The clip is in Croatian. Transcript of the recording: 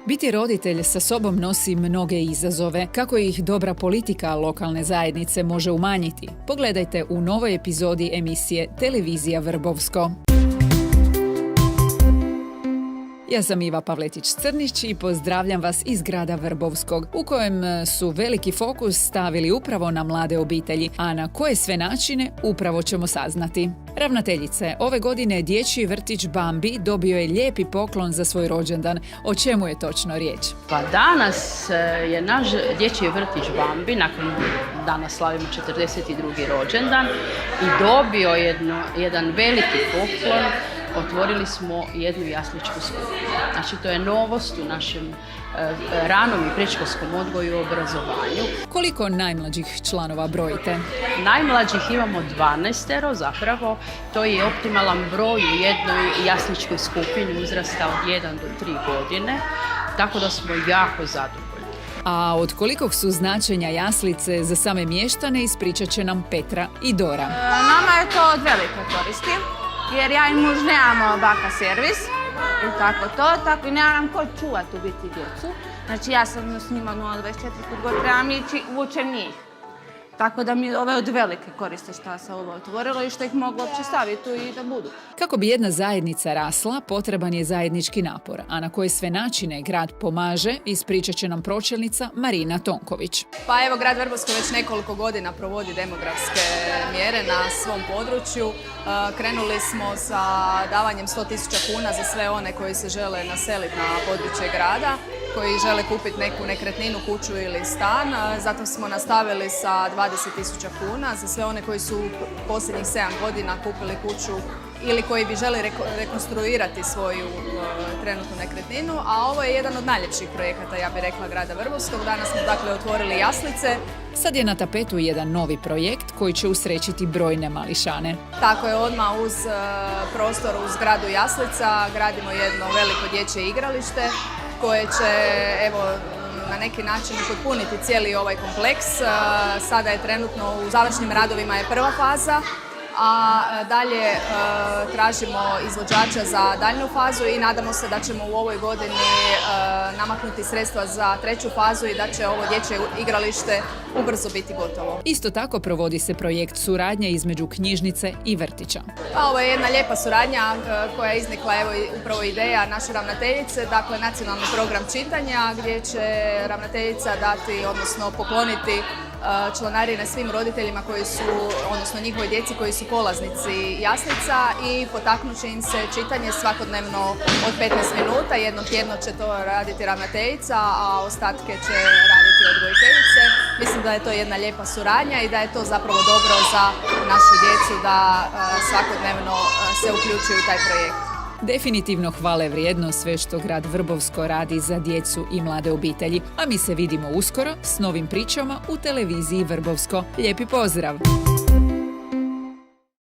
Biti roditelj sa sobom nosi mnoge izazove. Kako ih dobra politika lokalne zajednice može umanjiti? Pogledajte u novoj epizodi emisije Televizija Vrbovsko. Ja sam Iva Pavletić-Crnić i pozdravljam vas iz grada Vrbovskog, u kojem su veliki fokus stavili upravo na mlade obitelji, a na koje sve načine upravo ćemo saznati. Ravnateljice, ove godine dječji vrtić Bambi dobio je lijepi poklon za svoj rođendan. O čemu je točno riječ? Pa danas je naš dječji vrtić Bambi, nakon danas slavimo 42. rođendan, i dobio jedan veliki poklon. Otvorili smo jednu jasličku skupinu. Znači, to je novost u našem ranom i predškolskom odgoju i obrazovanju. Koliko najmlađih članova brojite? Najmlađih imamo 12 zapravo. To je optimalan broj u jednoj jasličkoj skupini uzrasta od 1 do 3 godine. Tako da smo jako zadovoljni. A od kolikog su značenja jaslice za same mještane ispričat će nam Petra i Dora. Nama je to od velike koristi. Jer ja i muž nemamo baka servis i tako i nemam ko čuvati u biti djecu. Znači ja sam s njima 0-24 kod god trebam ići, vučem njih. Tako da mi ove od velike koriste što se ovo otvorilo i što ih mogu uopće staviti tu i da budu. Kako bi jedna zajednica rasla, potreban je zajednički napor, a na koje sve načine grad pomaže, ispričat će nam pročelnica Marina Tonković. Pa evo, grad Vrbovsko već nekoliko godina provodi demografske mjere na svom području. Krenuli smo sa davanjem 100.000 kuna za sve one koji se žele naseliti na područje grada, koji žele kupiti neku nekretninu, kuću ili stan. Zato smo nastavili sa 20.000 kuna za sve one koji su posljednjih 7 godina kupili kuću ili koji bi želi rekonstruirati svoju trenutnu nekretninu, a ovo je jedan od najljepših projekata, ja bih rekla, grada Vrbovskog. Danas smo dakle otvorili jaslice. Sad je na tapetu jedan novi projekt koji će usrećiti brojne mališane. Tako je, odmah uz prostor u zgradu jaslica gradimo jedno veliko dječje igralište koje će, evo, na neki način potpuniti cijeli ovaj kompleks. Sada je trenutno u završnim radovima je prva faza, a dalje tražimo izvođača za daljnju fazu i nadamo se da ćemo u ovoj godini namaknuti sredstva za treću fazu i da će ovo dječje igralište ubrzo biti gotovo. Isto tako provodi se projekt suradnje između knjižnice i vrtića. Pa ovo je jedna lijepa suradnja koja je iznikla, evo, upravo ideja naše ravnateljice, dakle nacionalni program čitanja gdje će ravnateljica dati, odnosno pokloniti članarine svim roditeljima koji su, odnosno njihovoj djeci koji su polaznici jaslica, i potaknut će im se čitanje svakodnevno od 15 minuta. Jednom tjedno će to raditi ravnateljica, a ostatke će raditi odgojiteljice. Mislim da je to jedna lijepa suradnja i da je to zapravo dobro za našu djecu da svakodnevno se uključuju u taj projekt. Definitivno hvale vrijedno sve što grad Vrbovsko radi za djecu i mlade obitelji, a mi se vidimo uskoro s novim pričama u televiziji Vrbovsko. Lijepi pozdrav!